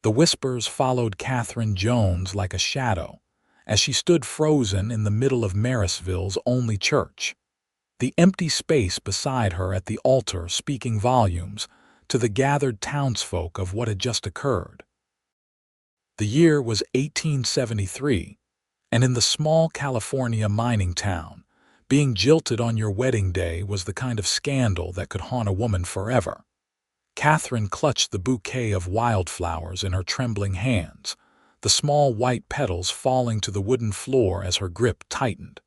The whispers followed Katherine Jones like a shadow, as she stood frozen in the middle of Marysville's only church. The empty space beside her at the altar speaking volumes to the gathered townsfolk of what had just occurred. The year was 1873, and in the small California mining town, being jilted on your wedding day was the kind of scandal that could haunt a woman forever. Katherine clutched the bouquet of wildflowers in her trembling hands, the small white petals falling to the wooden floor as her grip tightened.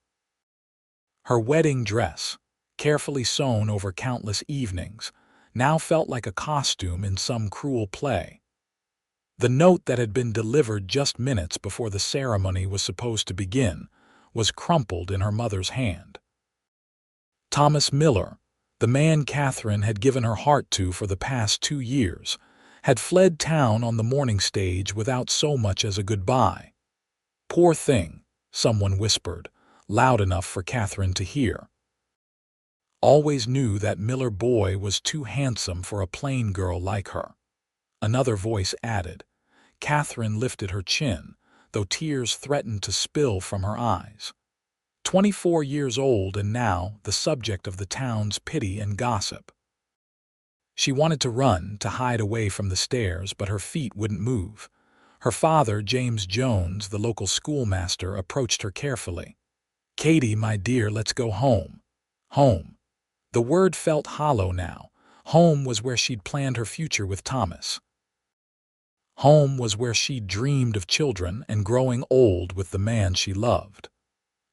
Her wedding dress, carefully sewn over countless evenings, now felt like a costume in some cruel play. The note that had been delivered just minutes before the ceremony was supposed to begin was crumpled in her mother's hand. Thomas Miller, the man Katherine had given her heart to for the past 2 years, had fled town on the morning stage without so much as a goodbye. "Poor thing," someone whispered, loud enough for Katherine to hear. "Always knew that Miller boy was too handsome for a plain girl like her," another voice added. Katherine lifted her chin, though tears threatened to spill from her eyes. 24 years old and now the subject of the town's pity and gossip. She wanted to run, to hide away from the stares, but her feet wouldn't move. Her father, James Jones, the local schoolmaster, approached her carefully. "Katie, my dear, let's go home." Home. The word felt hollow now. Home was where she'd planned her future with Thomas. Home was where she'd dreamed of children and growing old with the man she loved.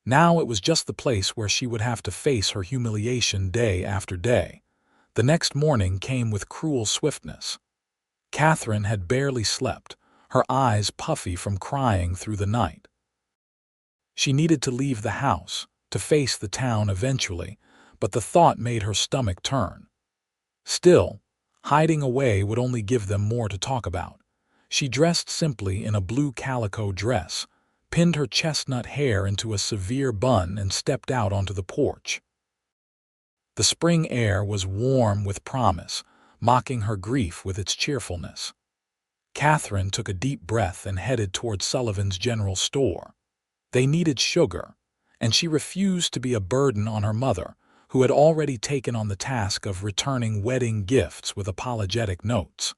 Now it was just the place where she would have to face her humiliation day after day. The next morning came with cruel swiftness. Katherine had barely slept, her eyes puffy from crying through the night. She needed to leave the house, to face the town eventually, but the thought made her stomach turn. Still, hiding away would only give them more to talk about. She dressed simply in a blue calico dress, pinned her chestnut hair into a severe bun, and stepped out onto the porch. The spring air was warm with promise, mocking her grief with its cheerfulness. Katherine took a deep breath and headed toward Sullivan's general store. They needed sugar, and she refused to be a burden on her mother, who had already taken on the task of returning wedding gifts with apologetic notes.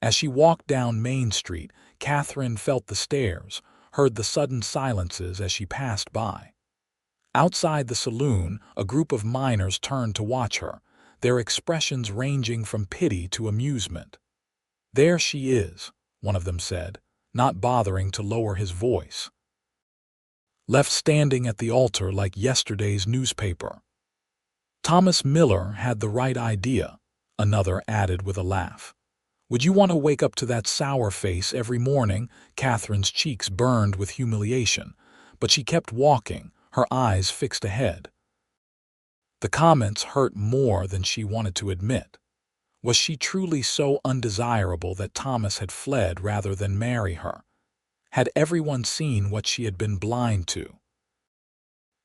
As she walked down Main Street, Katherine felt the stares, heard the sudden silences as she passed by. Outside the saloon, a group of miners turned to watch her, their expressions ranging from pity to amusement. "There she is," one of them said, not bothering to lower his voice. "Left standing at the altar like yesterday's newspaper." "Thomas Miller had the right idea," another added with a laugh. "Would you want to wake up to that sour face every morning?" Katherine's cheeks burned with humiliation, but she kept walking, her eyes fixed ahead. The comments hurt more than she wanted to admit. Was she truly so undesirable that Thomas had fled rather than marry her? Had everyone seen what she had been blind to?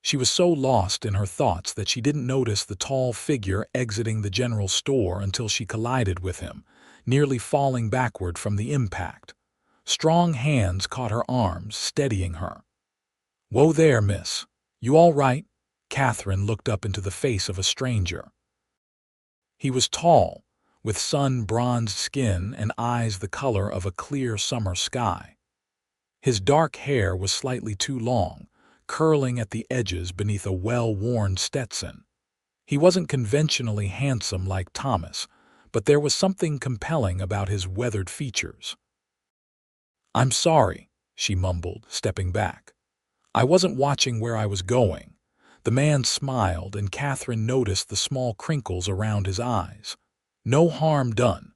She was so lost in her thoughts that she didn't notice the tall figure exiting the general store until she collided with him, nearly falling backward from the impact. Strong hands caught her arms, steadying her. "Whoa there, miss. You all right?" Katherine looked up into the face of a stranger. He was tall, with sun-bronzed skin and eyes the color of a clear summer sky. His dark hair was slightly too long, curling at the edges beneath a well-worn Stetson. He wasn't conventionally handsome like Thomas, but there was something compelling about his weathered features. "I'm sorry," she mumbled, stepping back. "I wasn't watching where I was going." The man smiled, and Katherine noticed the small crinkles around his eyes. No harm done.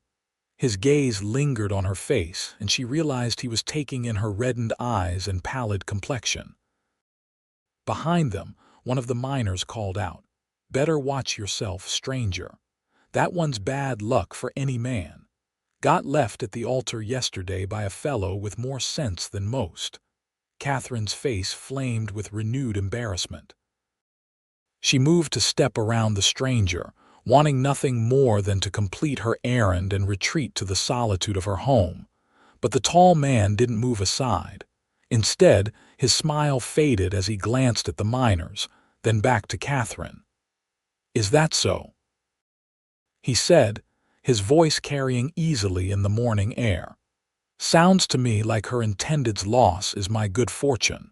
His gaze lingered on her face, and she realized he was taking in her reddened eyes and pallid complexion. Behind them, one of the miners called out, "Better watch yourself, stranger. That one's bad luck for any man. Got left at the altar yesterday by a fellow with more sense than most." Katherine's face flamed with renewed embarrassment. She moved to step around the stranger, wanting nothing more than to complete her errand and retreat to the solitude of her home. But the tall man didn't move aside. Instead, his smile faded as he glanced at the miners, then back to Katherine. "Is that so?" he said, his voice carrying easily in the morning air. "Sounds to me like her intended's loss is my good fortune."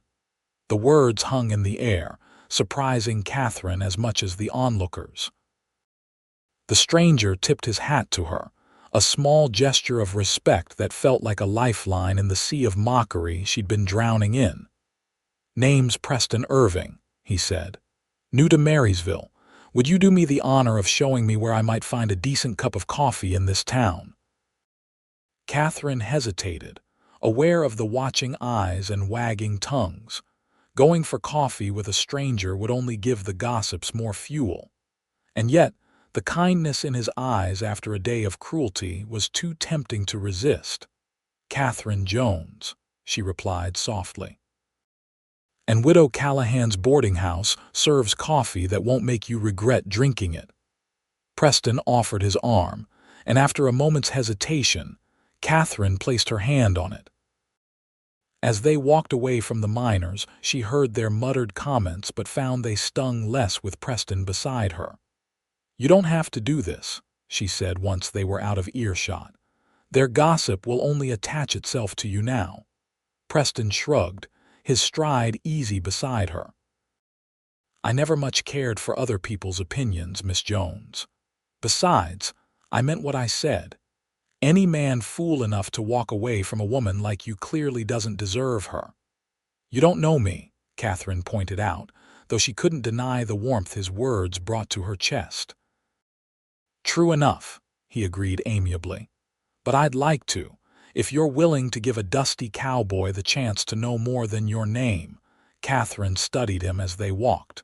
The words hung in the air, surprising Katherine as much as the onlookers. The stranger tipped his hat to her, a small gesture of respect that felt like a lifeline in the sea of mockery she'd been drowning in. "Name's Preston Irving," he said. "New to Marysville. Would you do me the honor of showing me where I might find a decent cup of coffee in this town?" Katherine hesitated, aware of the watching eyes and wagging tongues. Going for coffee with a stranger would only give the gossips more fuel. And yet, the kindness in his eyes after a day of cruelty was too tempting to resist. "Katherine Jones," she replied softly. "And Widow Callahan's boarding house serves coffee that won't make you regret drinking it." Preston offered his arm, and after a moment's hesitation, Katherine placed her hand on it. As they walked away from the miners, she heard their muttered comments but found they stung less with Preston beside her. "You don't have to do this," she said once they were out of earshot. "Their gossip will only attach itself to you now." Preston shrugged, his stride easy beside her. "I never much cared for other people's opinions, Miss Jones. Besides, I meant what I said. Any man fool enough to walk away from a woman like you clearly doesn't deserve her." "You don't know me," Katherine pointed out, though she couldn't deny the warmth his words brought to her chest. "True enough," he agreed amiably. "But I'd like to, if you're willing to give a dusty cowboy the chance to know more than your name." Katherine studied him as they walked.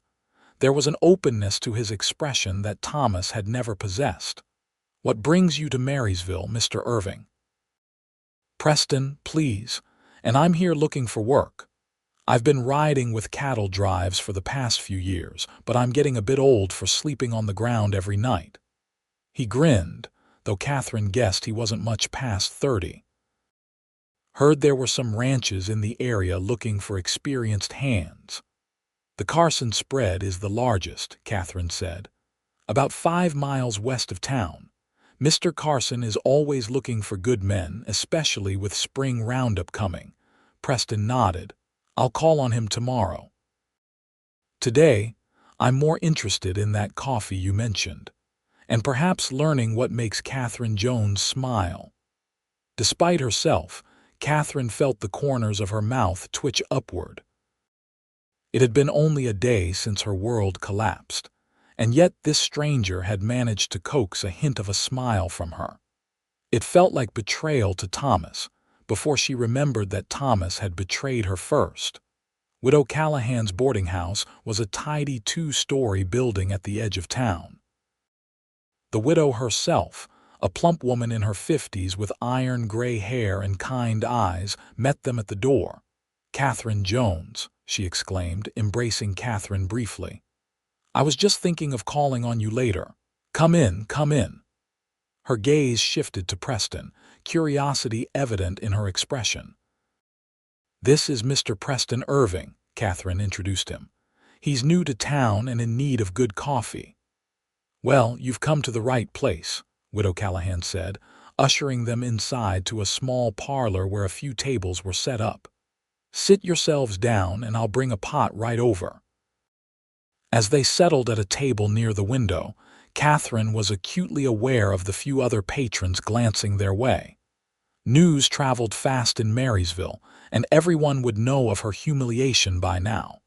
There was an openness to his expression that Thomas had never possessed. "What brings you to Marysville, Mr. Irving?" "Preston, please, and I'm here looking for work. I've been riding with cattle drives for the past few years, but I'm getting a bit old for sleeping on the ground every night." He grinned, though Katherine guessed he wasn't much past 30. "Heard there were some ranches in the area looking for experienced hands." "The Carson spread is the largest," Katherine said. "About 5 miles west of town. Mr. Carson is always looking for good men, especially with spring roundup coming." Preston nodded. "I'll call on him tomorrow." "Today, I'm more interested in that coffee you mentioned, and perhaps learning what makes Katherine Jones smile." Despite herself, Katherine felt the corners of her mouth twitch upward. It had been only a day since her world collapsed, and yet this stranger had managed to coax a hint of a smile from her. It felt like betrayal to Thomas, before she remembered that Thomas had betrayed her first. Widow Callahan's boarding house was a tidy 2-story building at the edge of town. The widow herself, a plump woman in her 50s with iron gray hair and kind eyes, met them at the door. "Katherine Jones," she exclaimed, embracing Katherine briefly. "I was just thinking of calling on you later. Come in, come in." Her gaze shifted to Preston, curiosity evident in her expression. "This is Mr. Preston Irving," Katherine introduced him. "He's new to town and in need of good coffee." "Well, you've come to the right place," Widow Callahan said, ushering them inside to a small parlor where a few tables were set up. "Sit yourselves down and I'll bring a pot right over." As they settled at a table near the window, Katherine was acutely aware of the few other patrons glancing their way. News traveled fast in Marysville, and everyone would know of her humiliation by now.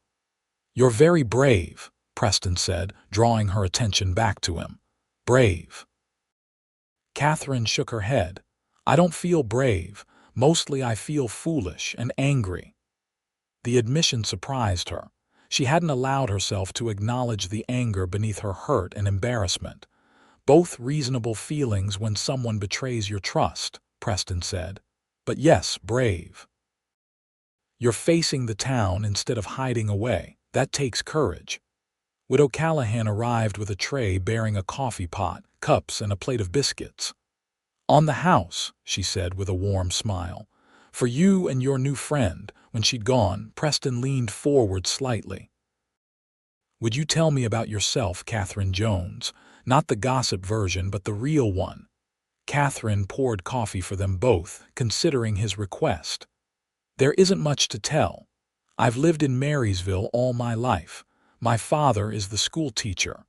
"You're very brave," Preston said, drawing her attention back to him. "Brave." Katherine shook her head. "I don't feel brave. Mostly I feel foolish and angry." The admission surprised her. She hadn't allowed herself to acknowledge the anger beneath her hurt and embarrassment. "Both reasonable feelings when someone betrays your trust," Preston said. "But yes, brave. You're facing the town instead of hiding away. That takes courage." Widow Callahan arrived with a tray bearing a coffee pot, cups, and a plate of biscuits. "On the house," she said with a warm smile. "For you and your new friend." When she'd gone, Preston leaned forward slightly. "Would you tell me about yourself, Katherine Jones? Not the gossip version, but the real one." Katherine poured coffee for them both, considering his request. "There isn't much to tell. I've lived in Marysville all my life. My father is the school teacher.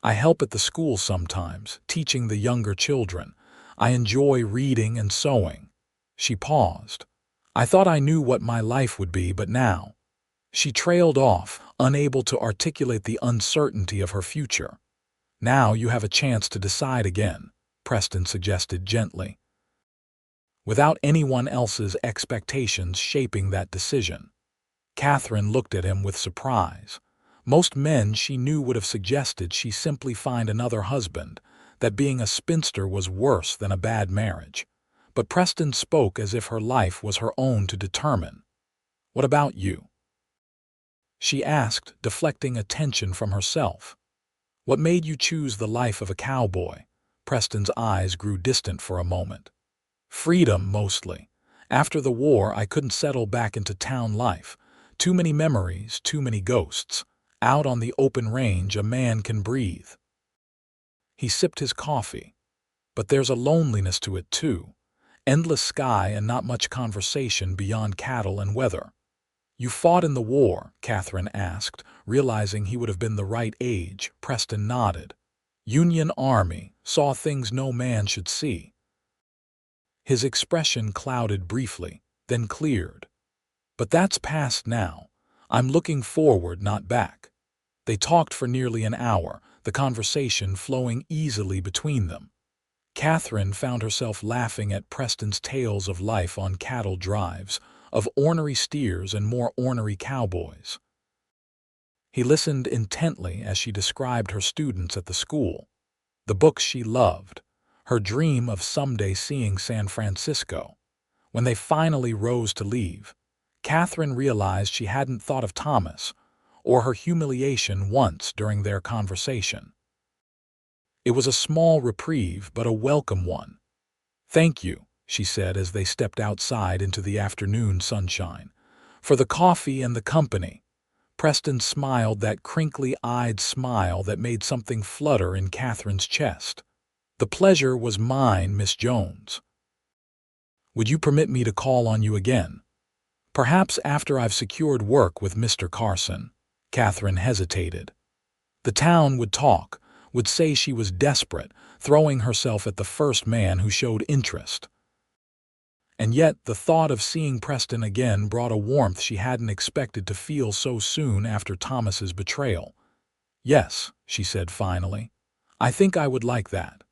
I help at the school sometimes, teaching the younger children. I enjoy reading and sewing." She paused. "I thought I knew what my life would be, but now—" She trailed off, unable to articulate the uncertainty of her future. "Now you have a chance to decide again," Preston suggested gently, without anyone else's expectations shaping that decision. Katherine looked at him with surprise. Most men she knew would have suggested she simply find another husband, that being a spinster was worse than a bad marriage. But Preston spoke as if her life was her own to determine. "What about you?" she asked, deflecting attention from herself. "What made you choose the life of a cowboy?" Preston's eyes grew distant for a moment. "Freedom, mostly. After the war, I couldn't settle back into town life. Too many memories, too many ghosts. Out on the open range, a man can breathe." He sipped his coffee. "But there's a loneliness to it, too. Endless sky and not much conversation beyond cattle and weather." "You fought in the war?" Katherine asked, realizing he would have been the right age. Preston nodded. "Union Army, saw things no man should see." His expression clouded briefly, then cleared. "But that's past now. I'm looking forward, not back." They talked for nearly an hour, the conversation flowing easily between them. Katherine found herself laughing at Preston's tales of life on cattle drives, of ornery steers and more ornery cowboys. He listened intently as she described her students at the school, the books she loved, her dream of someday seeing San Francisco. When they finally rose to leave, Katherine realized she hadn't thought of Thomas or her humiliation once during their conversation. It was a small reprieve, but a welcome one. "Thank you," she said as they stepped outside into the afternoon sunshine, "for the coffee and the company." Preston smiled, that crinkly-eyed smile that made something flutter in Katherine's chest. "The pleasure was mine, Miss Jones. Would you permit me to call on you again? Perhaps after I've secured work with Mr. Carson." Katherine hesitated. The town would talk, would say she was desperate, throwing herself at the first man who showed interest. And yet the thought of seeing Preston again brought a warmth she hadn't expected to feel so soon after Thomas's betrayal. "Yes," she said finally. "I think I would like that."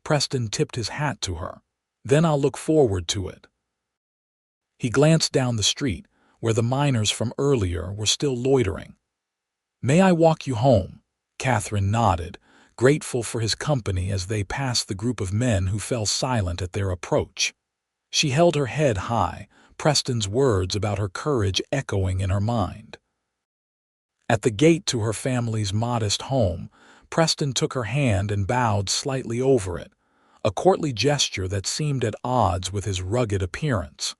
Preston tipped his hat to her. "Then I'll look forward to it." He glanced down the street, where the miners from earlier were still loitering. "May I walk you home?" Katherine nodded, grateful for his company as they passed the group of men who fell silent at their approach. She held her head high, Preston's words about her courage echoing in her mind. At the gate to her family's modest home, Preston took her hand and bowed slightly over it, a courtly gesture that seemed at odds with his rugged appearance.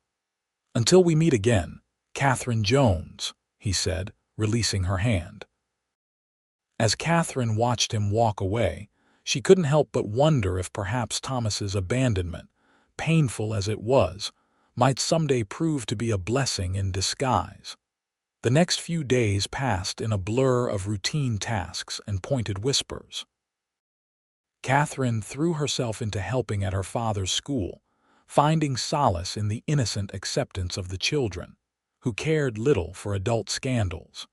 "Until we meet again, Katherine Jones," he said, releasing her hand. As Katherine watched him walk away, she couldn't help but wonder if perhaps Thomas's abandonment, painful as it was, might someday prove to be a blessing in disguise. The next few days passed in a blur of routine tasks and pointed whispers. Katherine threw herself into helping at her father's school, finding solace in the innocent acceptance of the children, who cared little for adult scandals.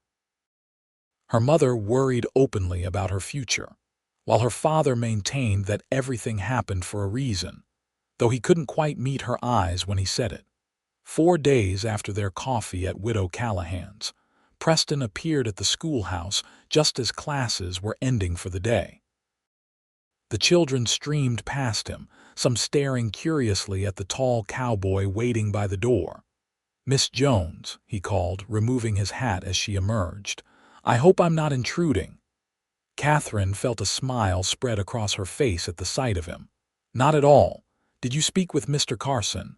Her mother worried openly about her future, while her father maintained that everything happened for a reason, though he couldn't quite meet her eyes when he said it. 4 days after their coffee at Widow Callahan's, Preston appeared at the schoolhouse just as classes were ending for the day. The children streamed past him, some staring curiously at the tall cowboy waiting by the door. "Miss Jones," he called, removing his hat as she emerged. I hope I'm not intruding." Katherine felt a smile spread across her face at the sight of him. "Not at all. Did you speak with Mr. Carson?"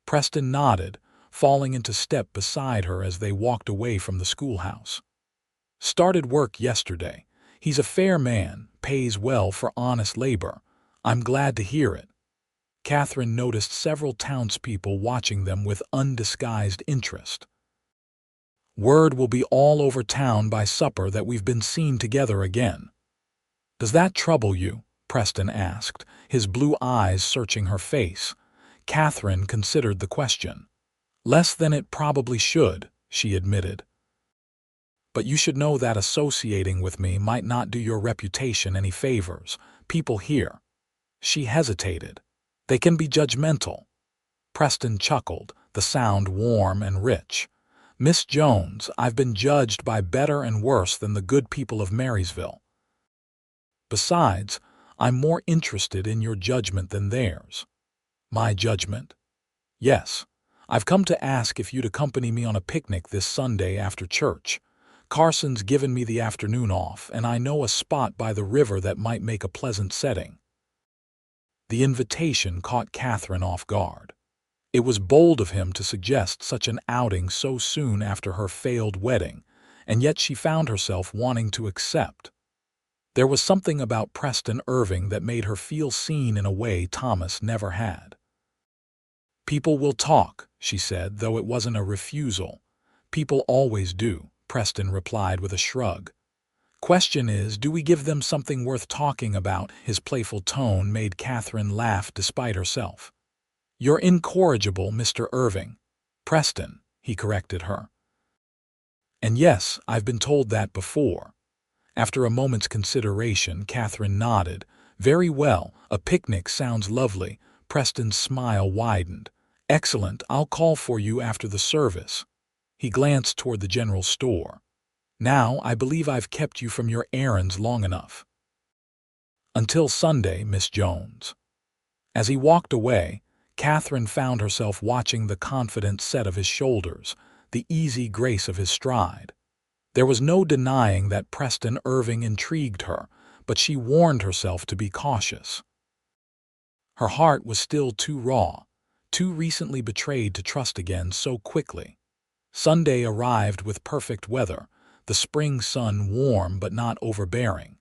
Preston nodded, falling into step beside her as they walked away from the schoolhouse. "Started work yesterday. He's a fair man, pays well for honest labor. I'm glad to hear it." Katherine noticed several townspeople watching them with undisguised interest. "Word will be all over town by supper that we've been seen together again." "Does that trouble you?" Preston asked, his blue eyes searching her face. Katherine considered the question. "Less than it probably should," she admitted. "But you should know that associating with me might not do your reputation any favors. People here." She hesitated. "They can be judgmental." Preston chuckled, the sound warm and rich. "Miss Jones, I've been judged by better and worse than the good people of Marysville. Besides, I'm more interested in your judgment than theirs." "My judgment?" "Yes. I've come to ask if you'd accompany me on a picnic this Sunday after church. Carson's given me the afternoon off, and I know a spot by the river that might make a pleasant setting." The invitation caught Katherine off guard. It was bold of him to suggest such an outing so soon after her failed wedding, and yet she found herself wanting to accept. There was something about Preston Irving that made her feel seen in a way Thomas never had. "People will talk," she said, though it wasn't a refusal. "People always do," Preston replied with a shrug. "Question is, do we give them something worth talking about?" His playful tone made Katherine laugh despite herself. "You're incorrigible, Mr. Irving." "Preston," he corrected her. "And yes, I've been told that before." After a moment's consideration, Katherine nodded. "Very well, a picnic sounds lovely." Preston's smile widened. "Excellent, I'll call for you after the service." He glanced toward the general store. "Now, I believe I've kept you from your errands long enough." "Until Sunday, Miss Jones." As he walked away, Katherine found herself watching the confident set of his shoulders, the easy grace of his stride. There was no denying that Preston Irving intrigued her, but she warned herself to be cautious. Her heart was still too raw, too recently betrayed to trust again so quickly. Sunday arrived with perfect weather, the spring sun warm but not overbearing.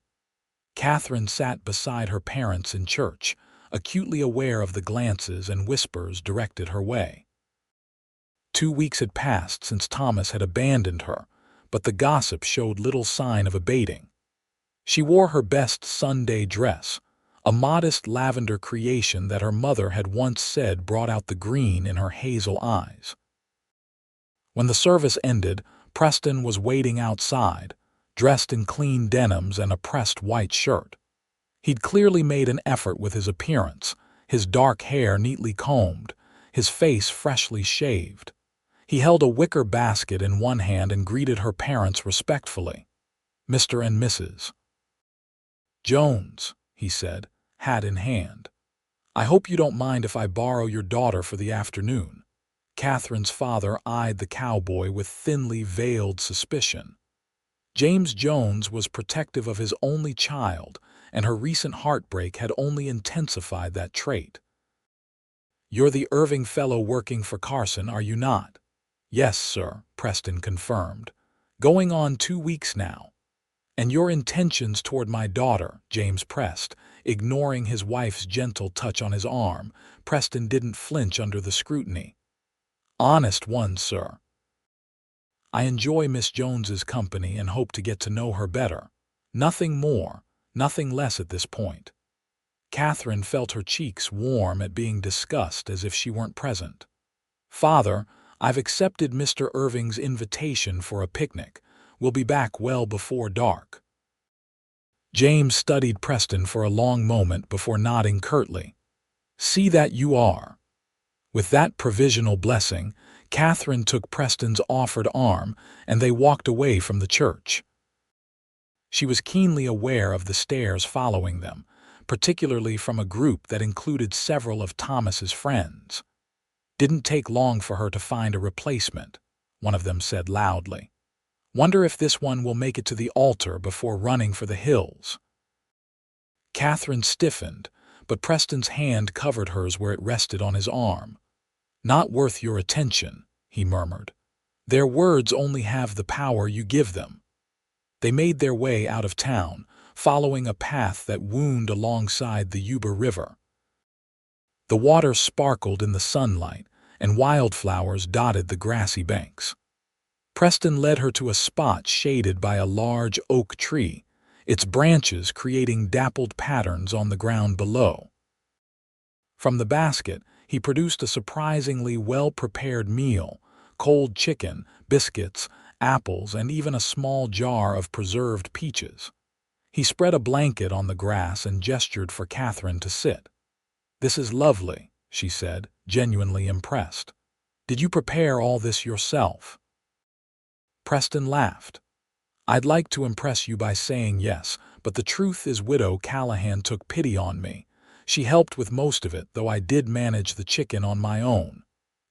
Katherine sat beside her parents in church, acutely aware of the glances and whispers directed her way. 2 weeks had passed since Thomas had abandoned her, but the gossip showed little sign of abating. She wore her best Sunday dress, a modest lavender creation that her mother had once said brought out the green in her hazel eyes. When the service ended, Preston was waiting outside, dressed in clean denims and a pressed white shirt. He'd clearly made an effort with his appearance, his dark hair neatly combed, his face freshly shaved. He held a wicker basket in one hand and greeted her parents respectfully. "Mr. and Mrs. Jones," he said, hat in hand. "I hope you don't mind if I borrow your daughter for the afternoon." Katherine's father eyed the cowboy with thinly veiled suspicion. James Jones was protective of his only child, and her recent heartbreak had only intensified that trait. "You're the Irving fellow working for Carson, are you not?" "Yes, sir," Preston confirmed. "Going on 2 weeks now." "And your intentions toward my daughter," James pressed, ignoring his wife's gentle touch on his arm. Preston didn't flinch under the scrutiny. "Honest ones, sir. I enjoy Miss Jones's company and hope to get to know her better. Nothing more, nothing less at this point." Katherine felt her cheeks warm at being discussed as if she weren't present. "Father, I've accepted Mr. Irving's invitation for a picnic. We'll be back well before dark." James studied Preston for a long moment before nodding curtly. "See that you are." With that provisional blessing, Katherine took Preston's offered arm, and they walked away from the church. She was keenly aware of the stares following them, particularly from a group that included several of Thomas's friends. "Didn't take long for her to find a replacement," one of them said loudly. Wonder if this one will make it to the altar before running for the hills. Katherine stiffened, but Preston's hand covered hers where it rested on his arm. Not worth your attention, he murmured. Their words only have the power you give them. They made their way out of town, following a path that wound alongside the Yuba River. The water sparkled in the sunlight, and wildflowers dotted the grassy banks. Preston led her to a spot shaded by a large oak tree, its branches creating dappled patterns on the ground below. From the basket, he produced a surprisingly well-prepared meal: cold chicken, biscuits, apples, and even a small jar of preserved peaches. He spread a blanket on the grass and gestured for Katherine to sit. "This is lovely," she said, genuinely impressed. "Did you prepare all this yourself?" Preston laughed. "I'd like to impress you by saying yes, but the truth is Widow Callahan took pity on me. She helped with most of it, though I did manage the chicken on my own."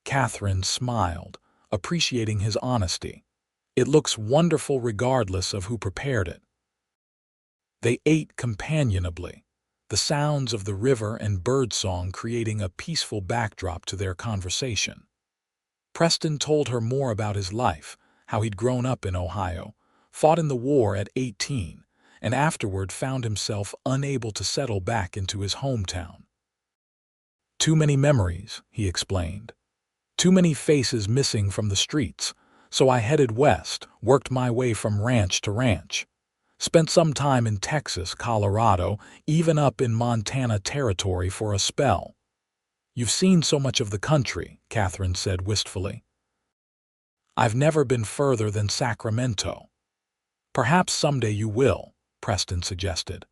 Katherine smiled, appreciating his honesty. "It looks wonderful regardless of who prepared it." They ate companionably, the sounds of the river and birdsong creating a peaceful backdrop to their conversation. Preston told her more about his life, how he'd grown up in Ohio, fought in the war at 18, and afterward found himself unable to settle back into his hometown. "Too many memories," he explained. "Too many faces missing from the streets, so I headed west, worked my way from ranch to ranch. Spent some time in Texas, Colorado, even up in Montana territory for a spell." "You've seen so much of the country," Katherine said wistfully. "I've never been further than Sacramento." "Perhaps someday you will," Preston suggested.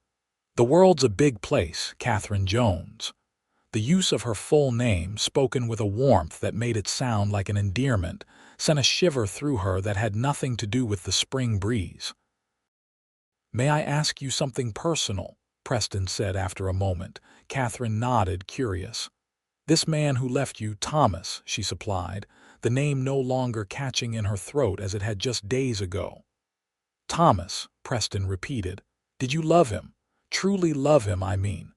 "The world's a big place, Katherine Jones." The use of her full name, spoken with a warmth that made it sound like an endearment, sent a shiver through her that had nothing to do with the spring breeze. "May I ask you something personal?" Preston said after a moment. Katherine nodded, curious. "This man who left you, Thomas," she supplied, the name no longer catching in her throat as it had just days ago. "Thomas," Preston repeated. "Did you love him? Truly love him, I mean?"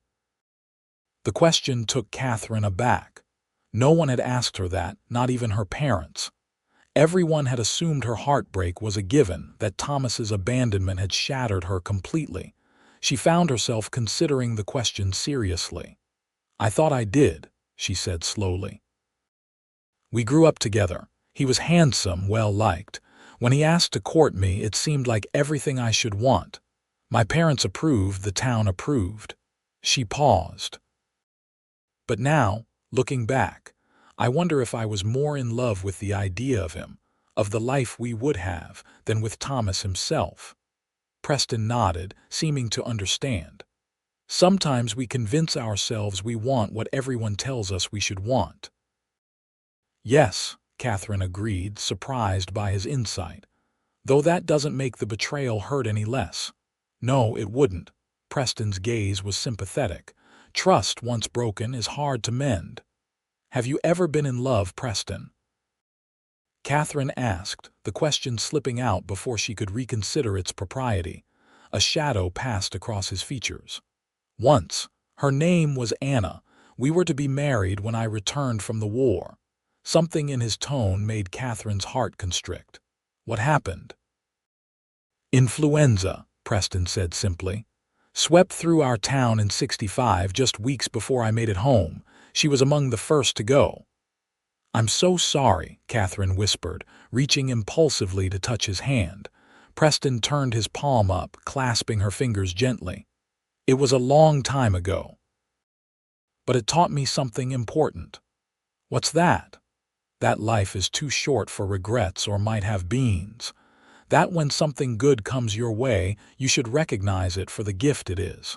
The question took Katherine aback. No one had asked her that, not even her parents. Everyone had assumed her heartbreak was a given, that Thomas's abandonment had shattered her completely. She found herself considering the question seriously. "I thought I did," she said slowly. "We grew up together. He was handsome, well-liked. When he asked to court me, it seemed like everything I should want. My parents approved, the town approved." She paused. "But now, looking back, I wonder if I was more in love with the idea of him, of the life we would have, than with Thomas himself." Preston nodded, seeming to understand. "Sometimes we convince ourselves we want what everyone tells us we should want." "Yes," Katherine agreed, surprised by his insight. "Though that doesn't make the betrayal hurt any less." "No, it wouldn't." Preston's gaze was sympathetic. "Trust, once broken, is hard to mend." "Have you ever been in love, Preston?" Katherine asked, the question slipping out before she could reconsider its propriety. A shadow passed across his features. "Once. Her name was Anna. We were to be married when I returned from the war." Something in his tone made Katherine's heart constrict. "What happened?" "Influenza," Preston said simply. "Swept through our town in '65, just weeks before I made it home. She was among the first to go." "I'm so sorry," Katherine whispered, reaching impulsively to touch his hand. Preston turned his palm up, clasping her fingers gently. "It was a long time ago. But it taught me something important." "What's that?" "That life is too short for regrets or might have beens. That when something good comes your way, you should recognize it for the gift it is."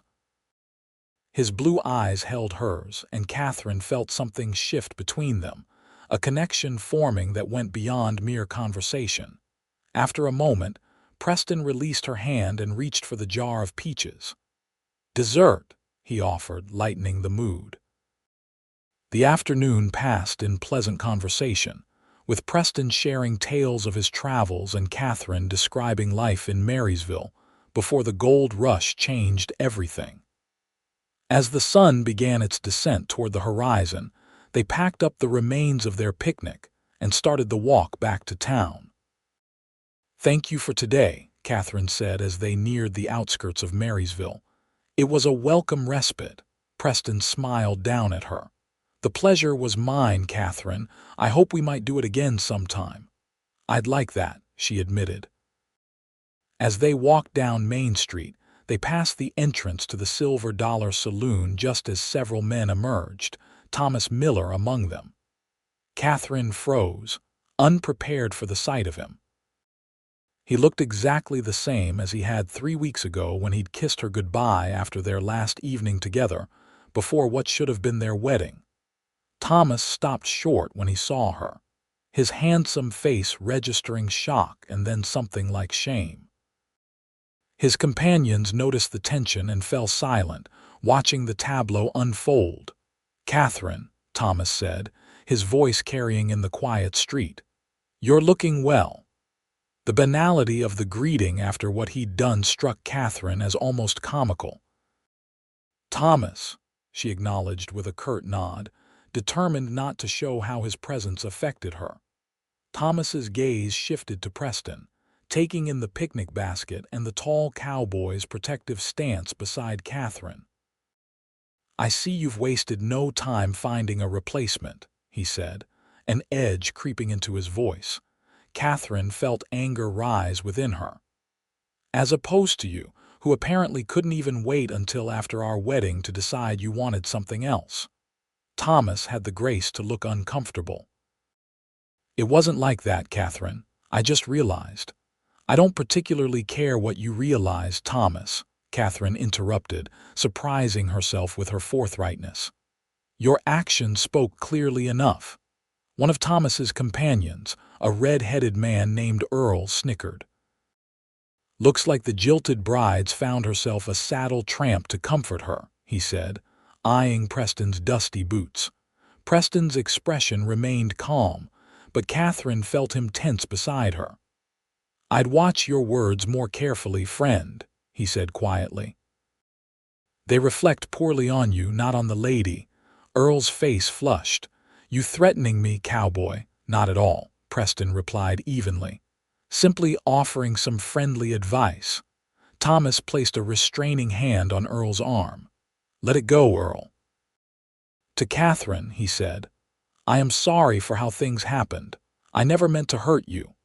His blue eyes held hers, and Katherine felt something shift between them, a connection forming that went beyond mere conversation. After a moment, Preston released her hand and reached for the jar of peaches. "Dessert," he offered, lightening the mood. The afternoon passed in pleasant conversation. with Preston sharing tales of his travels and Katherine describing life in Marysville before the gold rush changed everything. As the sun began its descent toward the horizon, they packed up the remains of their picnic and started the walk back to town. "Thank you for today," Katherine said as they neared the outskirts of Marysville. "It was a welcome respite." Preston smiled down at her. "The pleasure was mine, Katherine. I hope we might do it again sometime." "I'd like that," she admitted. As they walked down Main Street, they passed the entrance to the Silver Dollar Saloon just as several men emerged, Thomas Miller among them. Katherine froze, unprepared for the sight of him. He looked exactly the same as he had 3 weeks ago when he'd kissed her goodbye after their last evening together, before what should have been their wedding. Thomas stopped short when he saw her, his handsome face registering shock and then something like shame. His companions noticed the tension and fell silent, watching the tableau unfold. "Katherine," Thomas said, his voice carrying in the quiet street, "you're looking well." The banality of the greeting after what he'd done struck Katherine as almost comical. "Thomas," she acknowledged with a curt nod, determined not to show how his presence affected her. Thomas's gaze shifted to Preston, taking in the picnic basket and the tall cowboy's protective stance beside Katherine. "I see you've wasted no time finding a replacement," he said, an edge creeping into his voice. Katherine felt anger rise within her. "As opposed to you, who apparently couldn't even wait until after our wedding to decide you wanted something else." Thomas had the grace to look uncomfortable. "It wasn't like that, Katherine. I just realized." "I don't particularly care what you realize, Thomas," Katherine interrupted, surprising herself with her forthrightness. "Your actions spoke clearly enough." One of Thomas's companions, a red-headed man named Earl, snickered. "Looks like the jilted bride's found herself a saddle tramp to comfort her," he said, eyeing Preston's dusty boots. Preston's expression remained calm, but Katherine felt him tense beside her. "I'd watch your words more carefully, friend," he said quietly. "They reflect poorly on you, not on the lady." Earl's face flushed. "You threatening me, Cowboy?" "Not at all," Preston replied evenly. "Simply offering some friendly advice." Thomas placed a restraining hand on Earl's arm. "Let it go, Earl." To Katherine, he said, "I am sorry for how things happened. I never meant to hurt you."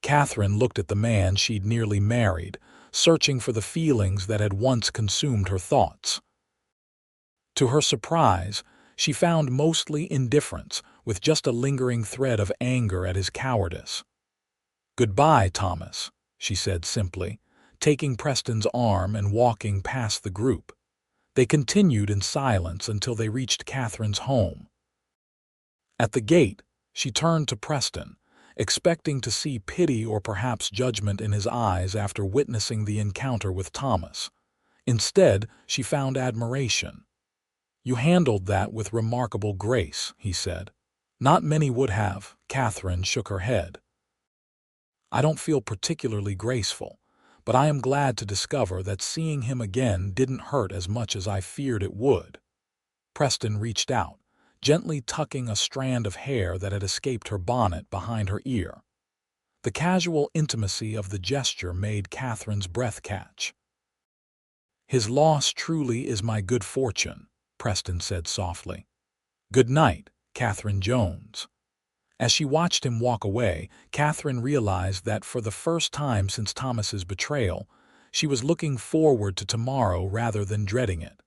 Katherine looked at the man she'd nearly married, searching for the feelings that had once consumed her thoughts. To her surprise, she found mostly indifference, with just a lingering thread of anger at his cowardice. "Goodbye, Thomas," she said simply, taking Preston's arm and walking past the group. They continued in silence until they reached Katherine's home. At the gate, she turned to Preston, expecting to see pity or perhaps judgment in his eyes after witnessing the encounter with Thomas. Instead, she found admiration. "You handled that with remarkable grace," he said. "Not many would have." Katherine shook her head. "I don't feel particularly graceful, but I am glad to discover that seeing him again didn't hurt as much as I feared it would." Preston reached out, gently tucking a strand of hair that had escaped her bonnet behind her ear. The casual intimacy of the gesture made Katherine's breath catch. "His loss truly is my good fortune," Preston said softly. "Good night, Katherine Jones." As she watched him walk away, Katherine realized that for the first time since Thomas's betrayal, she was looking forward to tomorrow rather than dreading it.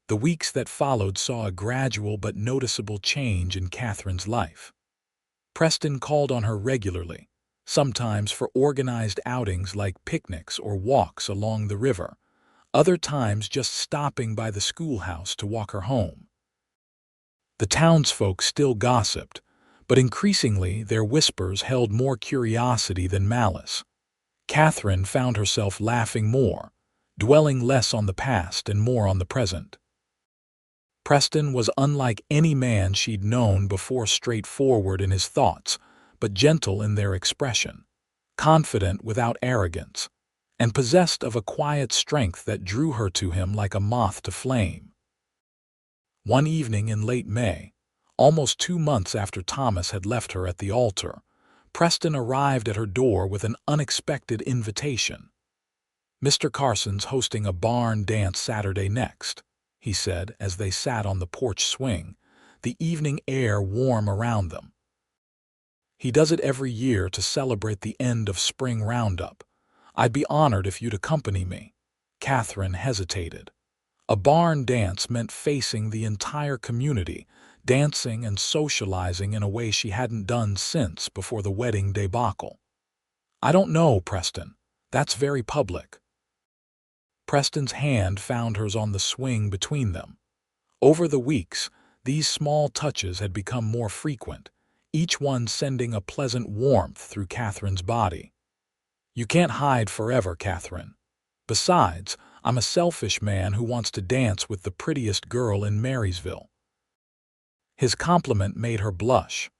The weeks that followed saw a gradual but noticeable change in Katherine's life. Preston called on her regularly, sometimes for organized outings like picnics or walks along the river, other times just stopping by the schoolhouse to walk her home. The townsfolk still gossiped, but increasingly their whispers held more curiosity than malice. Katherine found herself laughing more, dwelling less on the past and more on the present. Preston was unlike any man she'd known before, straightforward in his thoughts, but gentle in their expression, confident without arrogance, and possessed of a quiet strength that drew her to him like a moth to flame. One evening in late May, almost 2 months after Thomas had left her at the altar, Preston arrived at her door with an unexpected invitation. "Mr. Carson's hosting a barn dance Saturday next," he said as they sat on the porch swing, the evening air warm around them. "He does it every year to celebrate the end of spring roundup. I'd be honored if you'd accompany me." Katherine hesitated. A barn dance meant facing the entire community, dancing and socializing in a way she hadn't done since before the wedding debacle. "I don't know, Preston. That's very public." Preston's hand found hers on the swing between them. Over the weeks, these small touches had become more frequent, each one sending a pleasant warmth through Katherine's body. "You can't hide forever, Katherine. Besides, I'm a selfish man who wants to dance with the prettiest girl in Marysville." His compliment made her blush.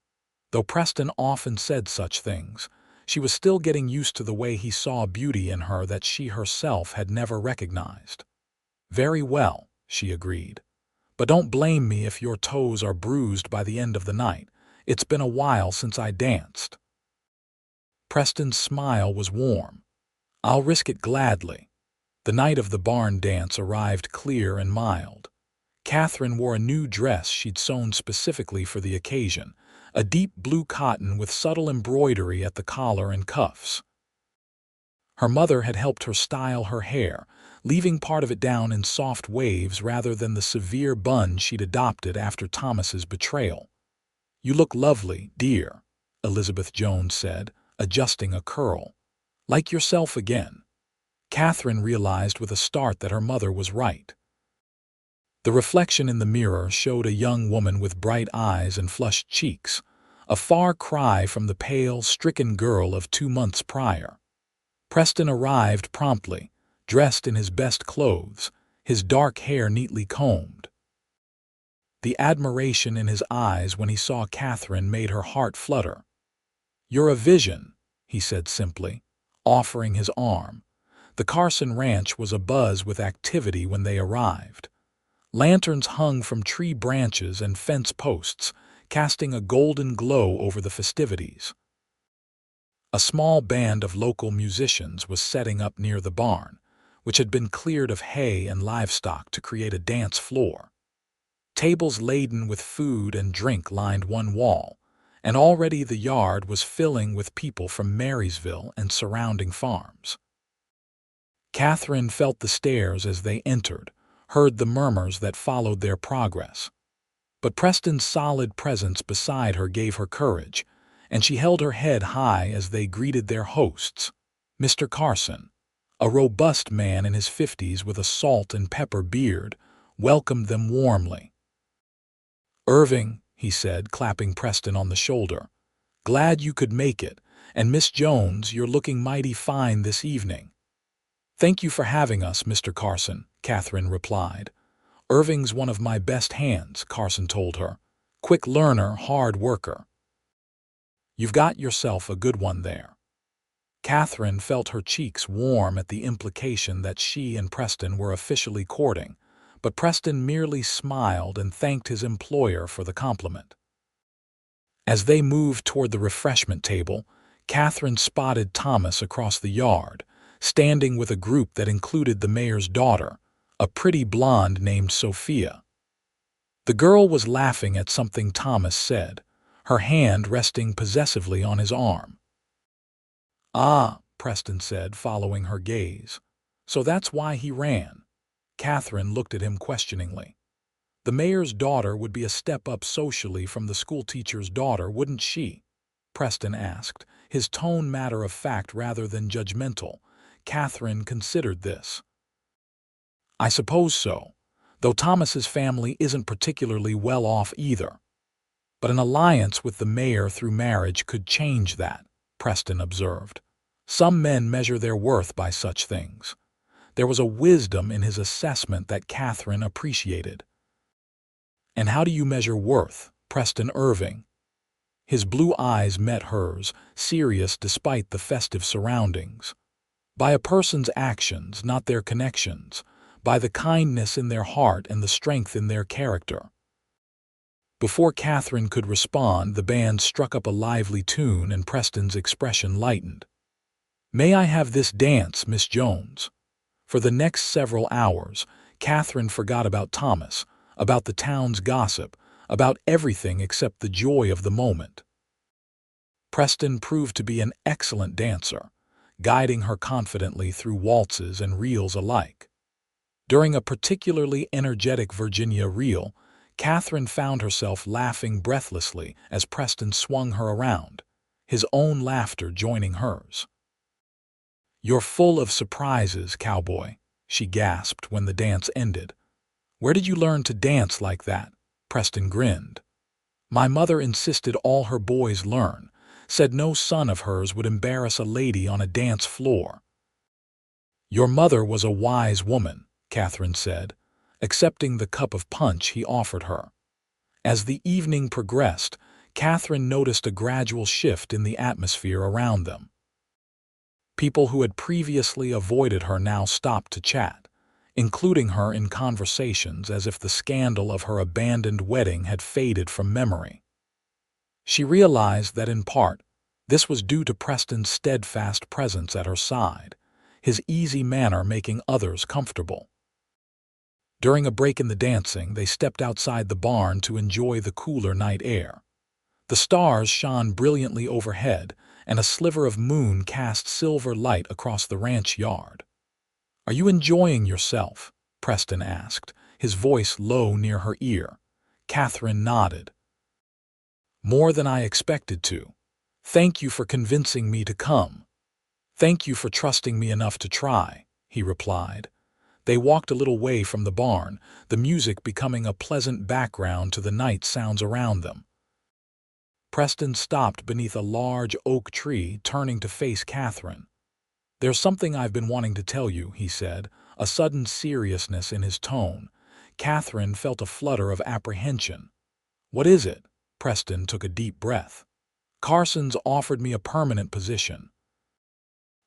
Though Preston often said such things, she was still getting used to the way he saw beauty in her that she herself had never recognized. "Very well," she agreed. "But don't blame me if your toes are bruised by the end of the night. It's been a while since I danced." Preston's smile was warm. "I'll risk it gladly." The night of the barn dance arrived clear and mild. Katherine wore a new dress she'd sewn specifically for the occasion, a deep blue cotton with subtle embroidery at the collar and cuffs. Her mother had helped her style her hair, leaving part of it down in soft waves rather than the severe bun she'd adopted after Thomas's betrayal. "You look lovely, dear," Elizabeth Jones said, adjusting a curl. "Like yourself again." Katherine realized with a start that her mother was right. The reflection in the mirror showed a young woman with bright eyes and flushed cheeks, a far cry from the pale, stricken girl of 2 months prior. Preston arrived promptly, dressed in his best clothes, his dark hair neatly combed. The admiration in his eyes when he saw Katherine made her heart flutter. "You're a vision," he said simply, offering his arm. The Carson Ranch was abuzz with activity when they arrived. Lanterns hung from tree branches and fence posts, casting a golden glow over the festivities. A small band of local musicians was setting up near the barn, which had been cleared of hay and livestock to create a dance floor. Tables laden with food and drink lined one wall, and already the yard was filling with people from Marysville and surrounding farms. Katherine felt the stares as they entered, heard the murmurs that followed their progress. But Preston's solid presence beside her gave her courage, and she held her head high as they greeted their hosts. Mr. Carson, a robust man in his 50s with a salt and pepper beard, welcomed them warmly. "Irving," he said, clapping Preston on the shoulder, "glad you could make it, and Miss Jones, you're looking mighty fine this evening." "Thank you for having us, Mr. Carson," Katherine replied. "Irving's one of my best hands," Carson told her. "Quick learner, hard worker." "You've got yourself a good one there." Katherine felt her cheeks warm at the implication that she and Preston were officially courting, but Preston merely smiled and thanked his employer for the compliment. As they moved toward the refreshment table, Katherine spotted Thomas across the yard, standing with a group that included the mayor's daughter, a pretty blonde named Sophia. The girl was laughing at something Thomas said, her hand resting possessively on his arm. "Ah," Preston said, following her gaze. "So that's why he ran." Katherine looked at him questioningly. "The mayor's daughter would be a step up socially from the schoolteacher's daughter, wouldn't she?" Preston asked, his tone matter-of-fact rather than judgmental. Katherine considered this. "I suppose so, though Thomas's family isn't particularly well off either. But an alliance with the mayor through marriage could change that," Preston observed. "Some men measure their worth by such things." There was a wisdom in his assessment that Katherine appreciated. And how do you measure worth, Preston Irving? His blue eyes met hers, serious despite the festive surroundings. By a person's actions, not their connections. By the kindness in their heart and the strength in their character. Before Katherine could respond, the band struck up a lively tune and Preston's expression lightened. "May I have this dance, Miss Jones?" For the next several hours, Katherine forgot about Thomas, about the town's gossip, about everything except the joy of the moment. Preston proved to be an excellent dancer, guiding her confidently through waltzes and reels alike. During a particularly energetic Virginia reel, Katherine found herself laughing breathlessly as Preston swung her around, his own laughter joining hers. "You're full of surprises, Cowboy," she gasped when the dance ended. "Where did you learn to dance like that?" Preston grinned. "My mother insisted all her boys learn, said no son of hers would embarrass a lady on a dance floor." "Your mother was a wise woman," Katherine said, accepting the cup of punch he offered her. As the evening progressed, Katherine noticed a gradual shift in the atmosphere around them. People who had previously avoided her now stopped to chat, including her in conversations as if the scandal of her abandoned wedding had faded from memory. She realized that in part, this was due to Preston's steadfast presence at her side, his easy manner making others comfortable. During a break in the dancing, they stepped outside the barn to enjoy the cooler night air. The stars shone brilliantly overhead, and a sliver of moon cast silver light across the ranch yard. "Are you enjoying yourself?" Preston asked, his voice low near her ear. Katherine nodded. "More than I expected to. Thank you for convincing me to come." "Thank you for trusting me enough to try," he replied. They walked a little way from the barn, the music becoming a pleasant background to the night sounds around them. Preston stopped beneath a large oak tree, turning to face Katherine. "There's something I've been wanting to tell you," he said, a sudden seriousness in his tone. Katherine felt a flutter of apprehension. "What is it?" Preston took a deep breath. "Carson's offered me a permanent position.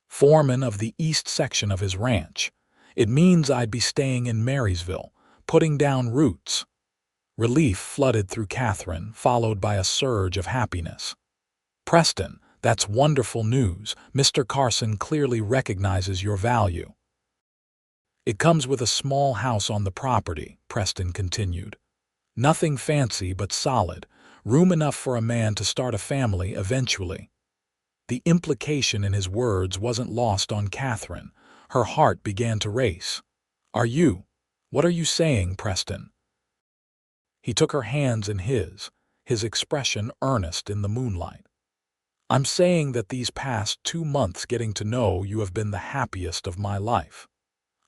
Foreman of the east section of his ranch. It means I'd be staying in Marysville, putting down roots." Relief flooded through Katherine, followed by a surge of happiness. "Preston, that's wonderful news. Mr. Carson clearly recognizes your value." "It comes with a small house on the property," Preston continued. "Nothing fancy but solid, room enough for a man to start a family eventually." The implication in his words wasn't lost on Katherine. Her heart began to race. What are you saying, Preston?" He took her hands in his expression earnest in the moonlight. "I'm saying that these past 2 months getting to know you have been the happiest of my life.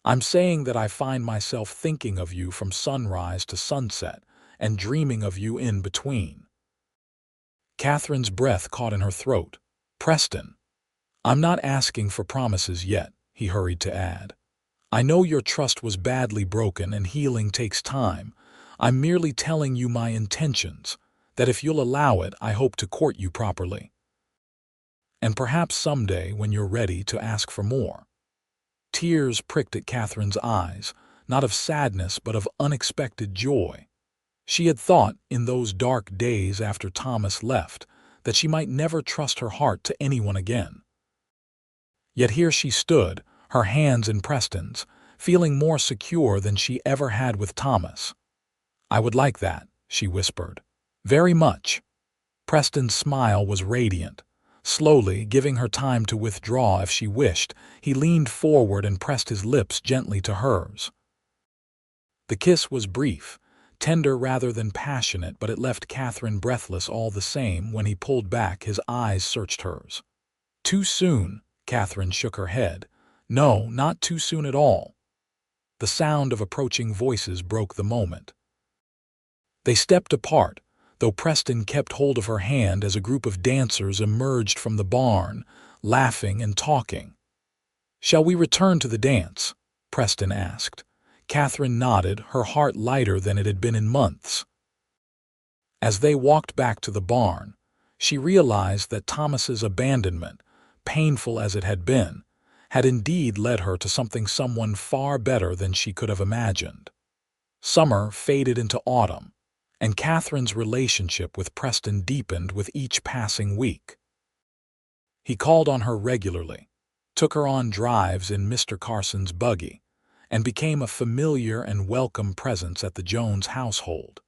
I'm saying that I find myself thinking of you from sunrise to sunset and dreaming of you in between." Katherine's breath caught in her throat. "Preston, I'm not asking for promises yet," he hurried to add. "I know your trust was badly broken and healing takes time. I'm merely telling you my intentions, that if you'll allow it, I hope to court you properly. And perhaps someday, when you're ready, to ask for more." Tears pricked at Katherine's eyes, not of sadness but of unexpected joy. She had thought, in those dark days after Thomas left, that she might never trust her heart to anyone again. Yet here she stood, her hands in Preston's, feeling more secure than she ever had with Thomas. "I would like that," she whispered. "Very much." Preston's smile was radiant. Slowly, giving her time to withdraw if she wished, he leaned forward and pressed his lips gently to hers. The kiss was brief, tender rather than passionate, but it left Katherine breathless all the same. When he pulled back, his eyes searched hers. "Too soon?" Katherine shook her head. "No, not too soon at all." The sound of approaching voices broke the moment. They stepped apart, though Preston kept hold of her hand as a group of dancers emerged from the barn, laughing and talking. "Shall we return to the dance?" Preston asked. Katherine nodded, her heart lighter than it had been in months. As they walked back to the barn, she realized that Thomas's abandonment, painful as it had indeed led her to someone far better than she could have imagined. Summer faded into autumn, and Catherine's relationship with Preston deepened with each passing week. He called on her regularly, took her on drives in Mr. Carson's buggy, and became a familiar and welcome presence at the Jones household.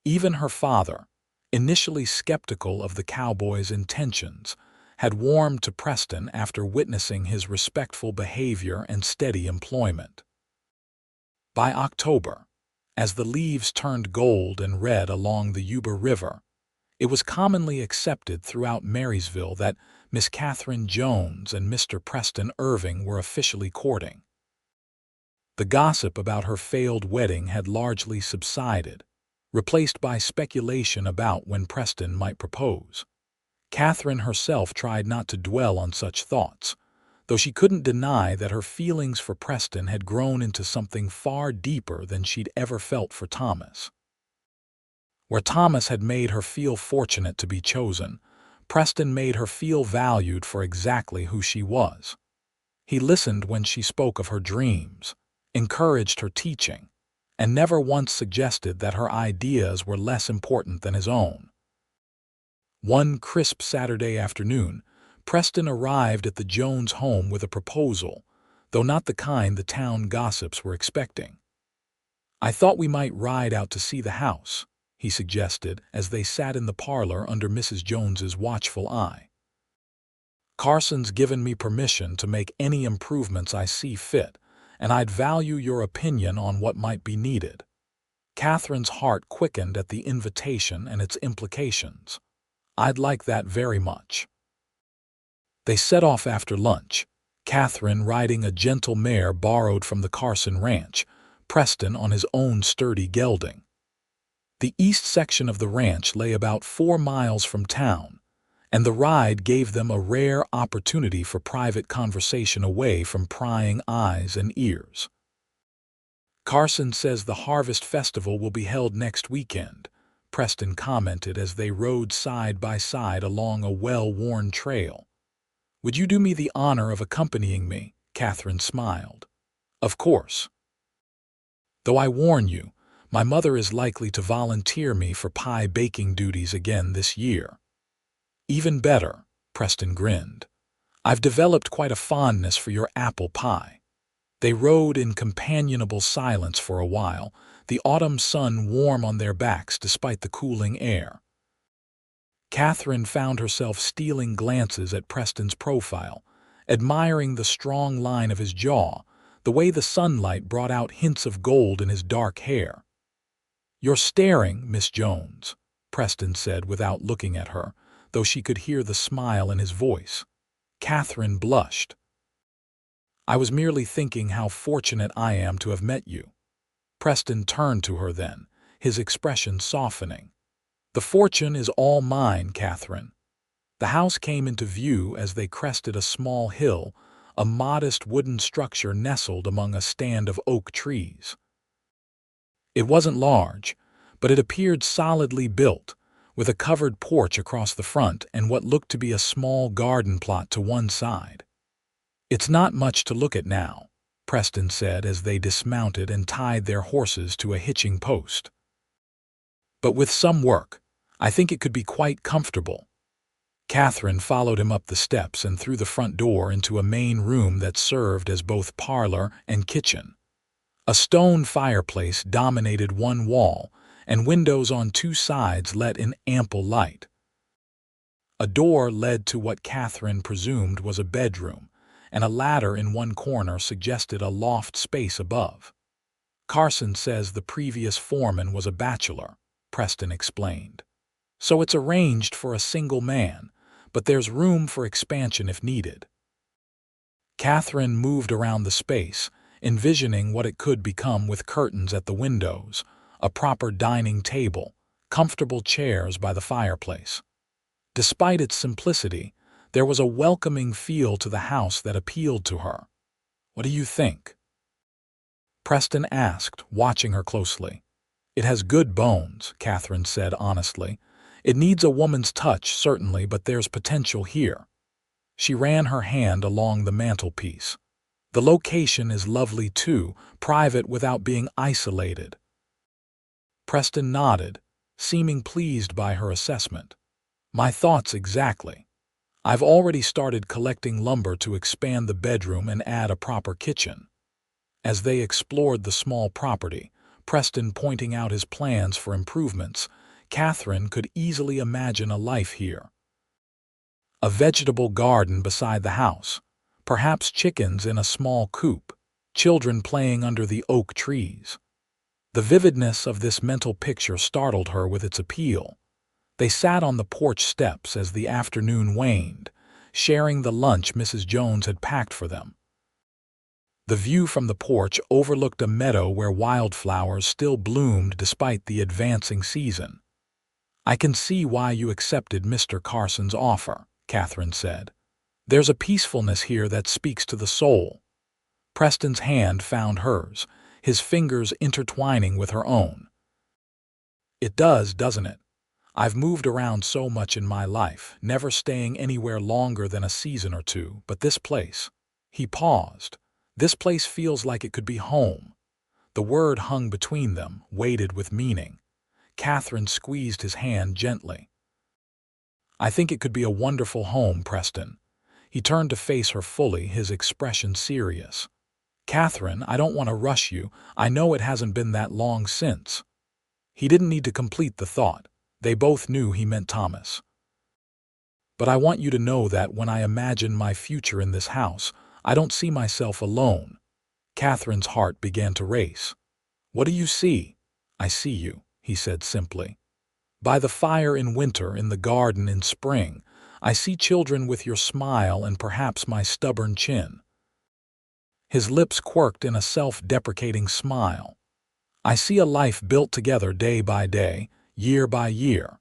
Even her father, initially skeptical of the cowboy's intentions, had warmed to Preston after witnessing his respectful behavior and steady employment. By October, as the leaves turned gold and red along the Yuba River, it was commonly accepted throughout Marysville that Miss Katherine Jones and Mr. Preston Irving were officially courting. The gossip about her failed wedding had largely subsided, replaced by speculation about when Preston might propose. Katherine herself tried not to dwell on such thoughts, though she couldn't deny that her feelings for Preston had grown into something far deeper than she'd ever felt for Thomas. Where Thomas had made her feel fortunate to be chosen, Preston made her feel valued for exactly who she was. He listened when she spoke of her dreams, encouraged her teaching, and never once suggested that her ideas were less important than his own. One crisp Saturday afternoon, Preston arrived at the Jones home with a proposal, though not the kind the town gossips were expecting. "I thought we might ride out to see the house," he suggested as they sat in the parlor under Mrs. Jones's watchful eye. "Carson's given me permission to make any improvements I see fit, and I'd value your opinion on what might be needed." Catherine's heart quickened at the invitation and its implications. "I'd like that very much." They set off after lunch, Katherine riding a gentle mare borrowed from the Carson ranch, Preston on his own sturdy gelding. The east section of the ranch lay about 4 miles from town, and the ride gave them a rare opportunity for private conversation away from prying eyes and ears. "Carson says the Harvest Festival will be held next weekend," Preston commented as they rode side by side along a well-worn trail. "Would you do me the honor of accompanying me?" Katherine smiled. "Of course. Though I warn you, my mother is likely to volunteer me for pie baking duties again this year." "Even better," Preston grinned. "I've developed quite a fondness for your apple pie." They rode in companionable silence for a while, the autumn sun warm on their backs despite the cooling air. Katherine found herself stealing glances at Preston's profile, admiring the strong line of his jaw, the way the sunlight brought out hints of gold in his dark hair. "You're staring, Miss Jones," Preston said without looking at her, though she could hear the smile in his voice. Katherine blushed. "I was merely thinking how fortunate I am to have met you." Preston turned to her then, his expression softening. "The fortune is all mine, Katherine." The house came into view as they crested a small hill, a modest wooden structure nestled among a stand of oak trees. It wasn't large, but it appeared solidly built, with a covered porch across the front and what looked to be a small garden plot to one side. "It's not much to look at now," Preston said as they dismounted and tied their horses to a hitching post. "But with some work, I think it could be quite comfortable." Katherine followed him up the steps and through the front door into a main room that served as both parlor and kitchen. A stone fireplace dominated one wall, and windows on 2 sides let in ample light. A door led to what Katherine presumed was a bedroom, and a ladder in one corner suggested a loft space above. "Carson says the previous foreman was a bachelor," Preston explained. "So it's arranged for a single man, but there's room for expansion if needed." Katherine moved around the space, envisioning what it could become with curtains at the windows, a proper dining table, comfortable chairs by the fireplace. Despite its simplicity, there was a welcoming feel to the house that appealed to her. "What do you think?" Preston asked, watching her closely. It has good bones, Katherine said honestly. It needs a woman's touch, certainly, but there's potential here. She ran her hand along the mantelpiece. The location is lovely too, private without being isolated. Preston nodded, seeming pleased by her assessment. My thoughts exactly. I've already started collecting lumber to expand the bedroom and add a proper kitchen. As they explored the small property, Preston pointing out his plans for improvements, Katherine could easily imagine a life here. A vegetable garden beside the house, perhaps chickens in a small coop, children playing under the oak trees. The vividness of this mental picture startled her with its appeal. They sat on the porch steps as the afternoon waned, sharing the lunch Mrs. Jones had packed for them. The view from the porch overlooked a meadow where wildflowers still bloomed despite the advancing season. I can see why you accepted Mr. Carson's offer, Katherine said. There's a peacefulness here that speaks to the soul. Preston's hand found hers, his fingers intertwining with her own. It does, doesn't it? I've moved around so much in my life, never staying anywhere longer than a season or two, but this place. He paused. This place feels like it could be home. The word hung between them, weighted with meaning. Katherine squeezed his hand gently. I think it could be a wonderful home, Preston. He turned to face her fully, his expression serious. Katherine, I don't want to rush you. I know it hasn't been that long since. He didn't need to complete the thought. They both knew he meant Thomas. But I want you to know that when I imagine my future in this house, I don't see myself alone. Katherine's heart began to race. What do you see? I see you, he said simply. By the fire in winter, in the garden in spring, I see children with your smile and perhaps my stubborn chin. His lips quirked in a self-deprecating smile. I see a life built together day by day, year by year.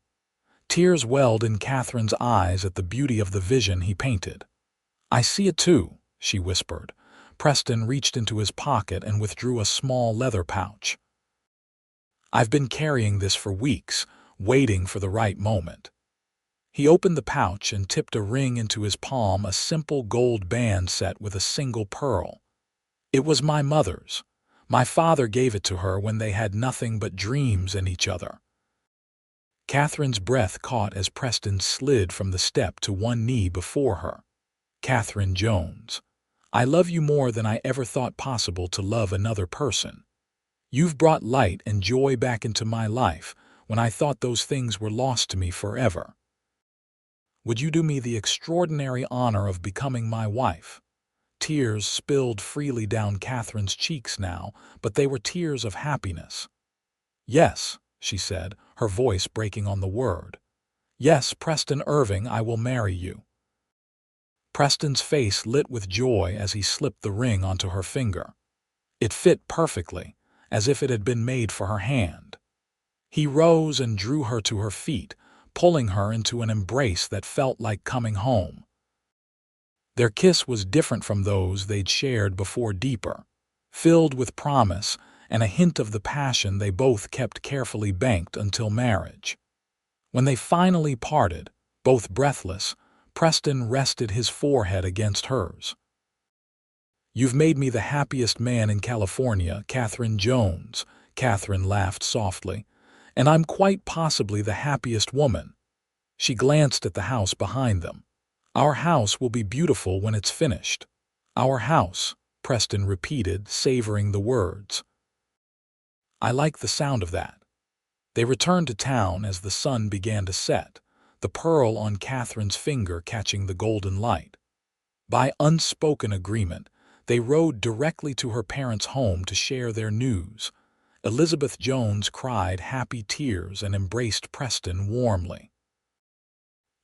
Tears welled in Katherine's eyes at the beauty of the vision he painted. I see it too, she whispered. Preston reached into his pocket and withdrew a small leather pouch. I've been carrying this for weeks, waiting for the right moment. He opened the pouch and tipped a ring into his palm, a simple gold band set with a single pearl. It was my mother's. My father gave it to her when they had nothing but dreams and each other. Katherine's breath caught as Preston slid from the step to one knee before her. Katherine Jones, I love you more than I ever thought possible to love another person. You've brought light and joy back into my life when I thought those things were lost to me forever. Would you do me the extraordinary honor of becoming my wife? Tears spilled freely down Katherine's cheeks now, but they were tears of happiness. Yes, she said, her voice breaking on the word. Yes, Preston Irving, I will marry you. Preston's face lit with joy as he slipped the ring onto her finger. It fit perfectly, as if it had been made for her hand. He rose and drew her to her feet, pulling her into an embrace that felt like coming home. Their kiss was different from those they'd shared before, deeper, filled with promise and a hint of the passion they both kept carefully banked until marriage. When they finally parted, both breathless, Preston rested his forehead against hers. You've made me the happiest man in California, Katherine Jones, Katherine laughed softly, and I'm quite possibly the happiest woman. She glanced at the house behind them. Our house will be beautiful when it's finished. Our house, Preston repeated, savoring the words. I like the sound of that. They returned to town as the sun began to set, the pearl on Katherine's finger catching the golden light. By unspoken agreement, they rode directly to her parents' home to share their news. Elizabeth Jones cried happy tears and embraced Preston warmly.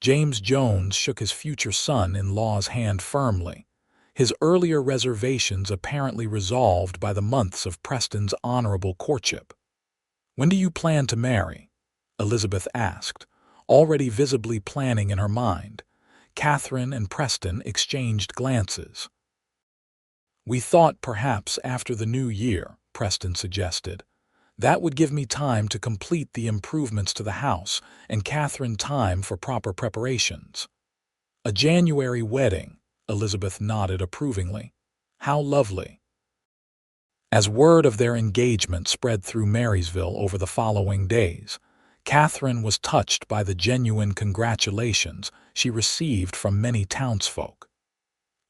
James Jones shook his future son-in-law's hand firmly, his earlier reservations apparently resolved by the months of Preston's honorable courtship. When do you plan to marry? Elizabeth asked, already visibly planning in her mind. Katherine and Preston exchanged glances. We thought perhaps after the new year, Preston suggested. That would give me time to complete the improvements to the house and Katherine time for proper preparations. A January wedding, Elizabeth nodded approvingly. How lovely. As word of their engagement spread through Marysville over the following days, Katherine was touched by the genuine congratulations she received from many townsfolk.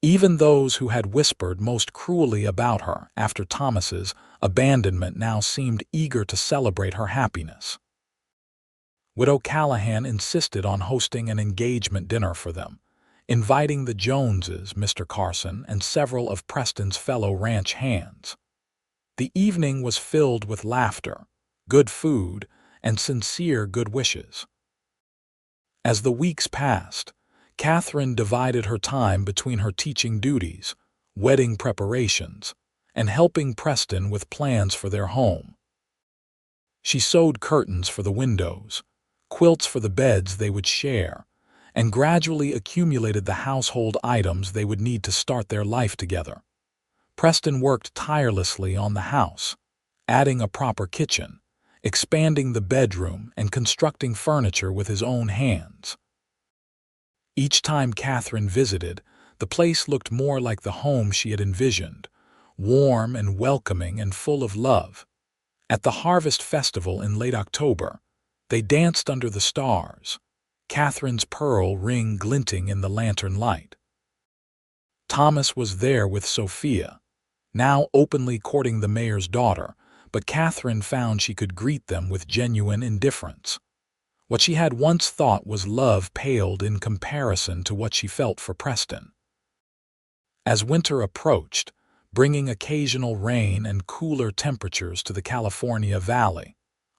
Even those who had whispered most cruelly about her after Thomas's abandonment now seemed eager to celebrate her happiness. Widow Callahan insisted on hosting an engagement dinner for them, inviting the Joneses, Mr. Carson, and several of Preston's fellow ranch hands. The evening was filled with laughter, good food, and sincere good wishes. As the weeks passed, Katherine divided her time between her teaching duties, wedding preparations, and helping Preston with plans for their home. She sewed curtains for the windows, quilts for the beds they would share, and gradually accumulated the household items they would need to start their life together. Preston worked tirelessly on the house, adding a proper kitchen, expanding the bedroom, and constructing furniture with his own hands. Each time Katherine visited, the place looked more like the home she had envisioned, warm and welcoming and full of love. At the Harvest Festival in late October, they danced under the stars, Katherine's pearl ring glinting in the lantern light. Thomas was there with Sophia, now openly courting the mayor's daughter, but Katherine found she could greet them with genuine indifference. What she had once thought was love paled in comparison to what she felt for Preston. As winter approached, bringing occasional rain and cooler temperatures to the California Valley,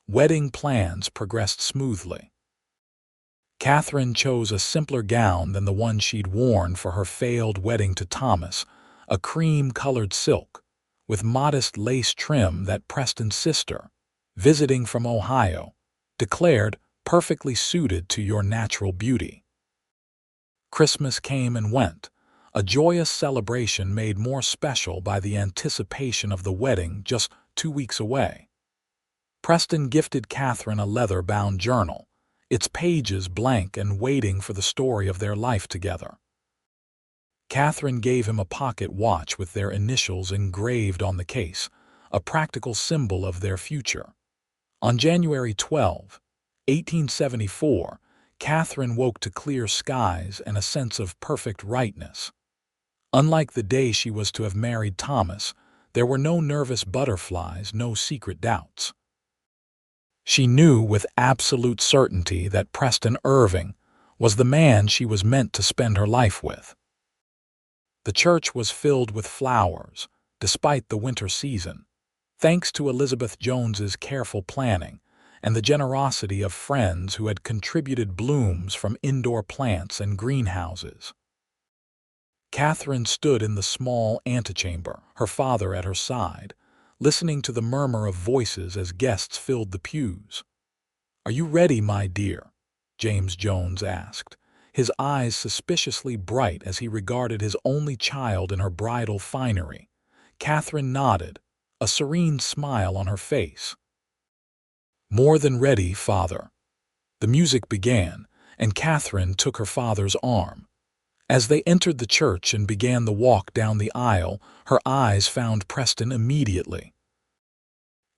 wedding plans progressed smoothly. Katherine chose a simpler gown than the one she'd worn for her failed wedding to Thomas, a cream-colored silk, with modest lace trim that Preston's sister, visiting from Ohio, declared perfectly suited to your natural beauty. Christmas came and went, a joyous celebration made more special by the anticipation of the wedding just 2 weeks away. Preston gifted Katherine a leather-bound journal, its pages blank and waiting for the story of their life together. Katherine gave him a pocket watch with their initials engraved on the case, a practical symbol of their future. On January 12, 1874, Katherine woke to clear skies and a sense of perfect rightness. Unlike the day she was to have married Thomas, there were no nervous butterflies, no secret doubts. She knew with absolute certainty that Preston Irving was the man she was meant to spend her life with. The church was filled with flowers, despite the winter season, thanks to Elizabeth Jones's careful planning and the generosity of friends who had contributed blooms from indoor plants and greenhouses. Katherine stood in the small antechamber, her father at her side, listening to the murmur of voices as guests filled the pews. "Are you ready, my dear?" James Jones asked, his eyes suspiciously bright as he regarded his only child in her bridal finery. Katherine nodded, a serene smile on her face. "More than ready, father." The music began, and Katherine took her father's arm. As they entered the church and began the walk down the aisle, her eyes found Preston immediately.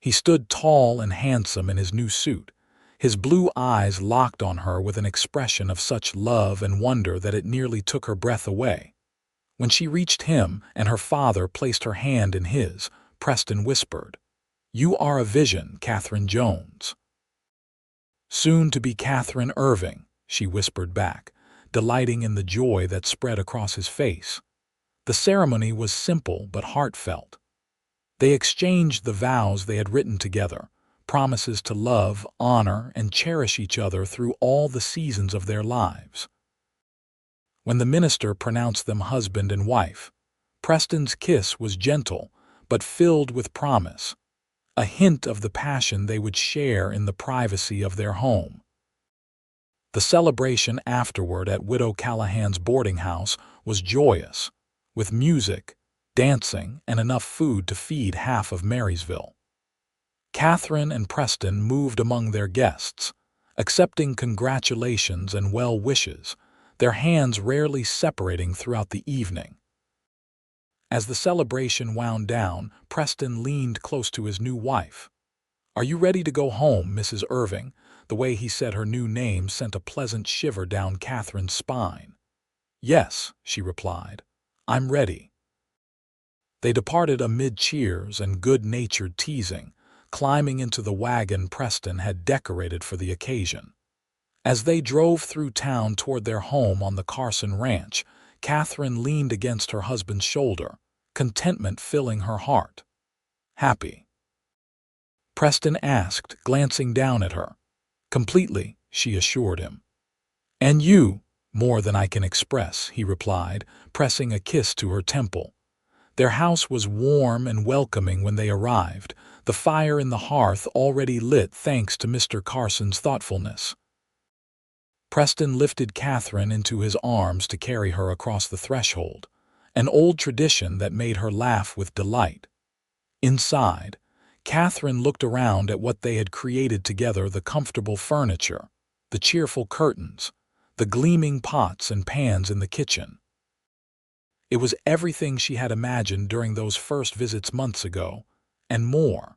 He stood tall and handsome in his new suit, his blue eyes locked on her with an expression of such love and wonder that it nearly took her breath away. When she reached him and her father placed her hand in his, Preston whispered, "You are a vision, Katherine Jones." "Soon to be Katherine Irving," she whispered back, delighting in the joy that spread across his face. The ceremony was simple but heartfelt. They exchanged the vows they had written together, promises to love, honor, and cherish each other through all the seasons of their lives. When the minister pronounced them husband and wife, Preston's kiss was gentle but filled with promise, a hint of the passion they would share in the privacy of their home. The celebration afterward at Widow Callahan's boarding house was joyous, with music, dancing, and enough food to feed half of Marysville. Katherine and Preston moved among their guests, accepting congratulations and well wishes, their hands rarely separating throughout the evening. As the celebration wound down, Preston leaned close to his new wife. "Are you ready to go home, Mrs. Irving?" The way he said her new name sent a pleasant shiver down Katherine's spine. "Yes," she replied. "I'm ready." They departed amid cheers and good-natured teasing, climbing into the wagon Preston had decorated for the occasion. As they drove through town toward their home on the Carson Ranch, Katherine leaned against her husband's shoulder, contentment filling her heart. "Happy?" Preston asked, glancing down at her. "Completely," she assured him. "And you?" "More than I can express," he replied, pressing a kiss to her temple. Their house was warm and welcoming when they arrived, the fire in the hearth already lit thanks to Mr. Carson's thoughtfulness. Preston lifted Katherine into his arms to carry her across the threshold, an old tradition that made her laugh with delight. Inside, Katherine looked around at what they had created together: the comfortable furniture, the cheerful curtains, the gleaming pots and pans in the kitchen. It was everything she had imagined during those first visits months ago, and more.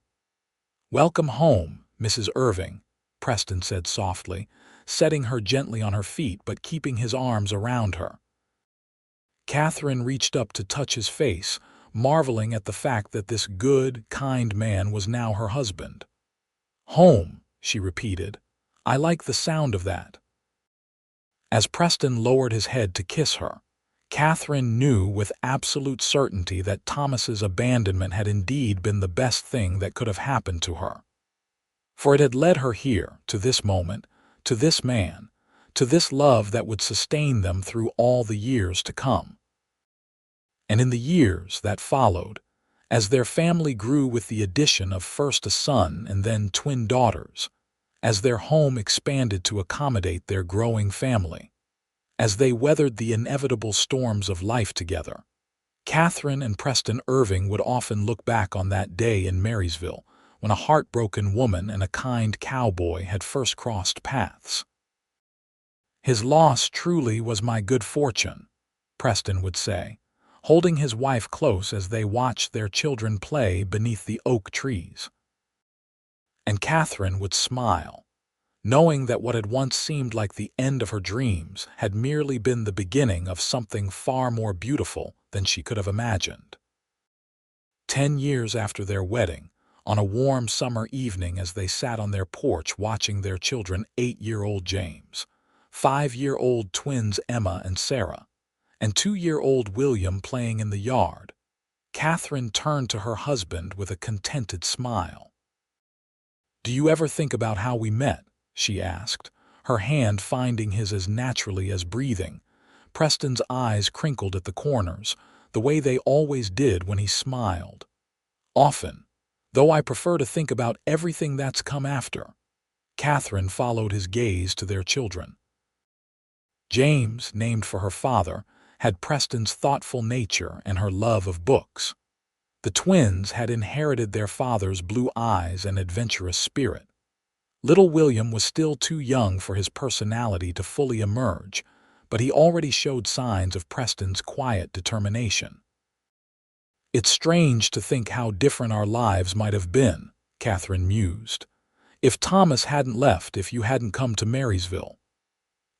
"Welcome home, Mrs. Irving," Preston said softly, setting her gently on her feet but keeping his arms around her. Katherine reached up to touch his face, marveling at the fact that this good, kind man was now her husband. "Home," she repeated. "I like the sound of that." As Preston lowered his head to kiss her, Katherine knew with absolute certainty that Thomas's abandonment had indeed been the best thing that could have happened to her. For it had led her here, to this moment, to this man, to this love that would sustain them through all the years to come. And in the years that followed, as their family grew with the addition of first a son and then twin daughters, as their home expanded to accommodate their growing family, as they weathered the inevitable storms of life together, Katherine and Preston Irving would often look back on that day in Marysville when a heartbroken woman and a kind cowboy had first crossed paths. "His loss truly was my good fortune," Preston would say, holding his wife close as they watched their children play beneath the oak trees. And Katherine would smile, knowing that what had once seemed like the end of her dreams had merely been the beginning of something far more beautiful than she could have imagined. 10 years after their wedding, on a warm summer evening as they sat on their porch watching their children, 8-year-old James, 5-year-old twins Emma and Sarah, and 2-year-old William playing in the yard, Katherine turned to her husband with a contented smile. "Do you ever think about how we met?" she asked, her hand finding his as naturally as breathing. Preston's eyes crinkled at the corners, the way they always did when he smiled. "Often, though I prefer to think about everything that's come after." Katherine followed his gaze to their children. James, named for her father, had Preston's thoughtful nature and her love of books. The twins had inherited their father's blue eyes and adventurous spirit. Little William was still too young for his personality to fully emerge, but he already showed signs of Preston's quiet determination. "It's strange to think how different our lives might have been," Katherine mused, "if Thomas hadn't left, if you hadn't come to Marysville.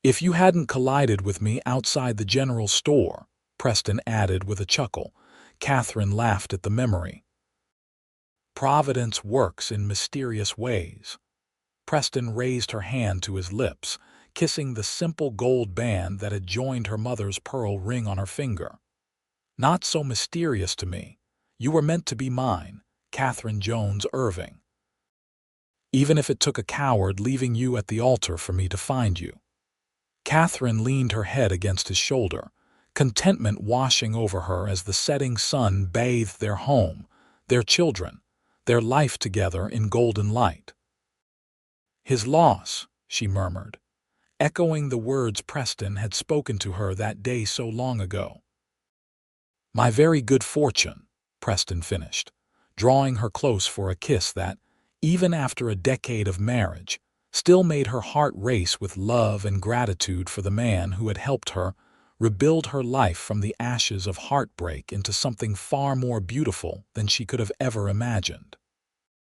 If you hadn't collided with me outside the general store," Preston added with a chuckle. Katherine laughed at the memory. "Providence works in mysterious ways." Preston raised her hand to his lips, kissing the simple gold band that had joined her mother's pearl ring on her finger. "Not so mysterious to me. You were meant to be mine, Katherine Jones Irving. Even if it took a coward leaving you at the altar for me to find you." Katherine leaned her head against his shoulder, contentment washing over her as the setting sun bathed their home, their children, their life together in golden light. "His loss," she murmured, echoing the words Preston had spoken to her that day so long ago. "My very good fortune," Preston finished, drawing her close for a kiss that, even after a decade of marriage, still made her heart race with love and gratitude for the man who had helped her rebuild her life from the ashes of heartbreak into something far more beautiful than she could have ever imagined.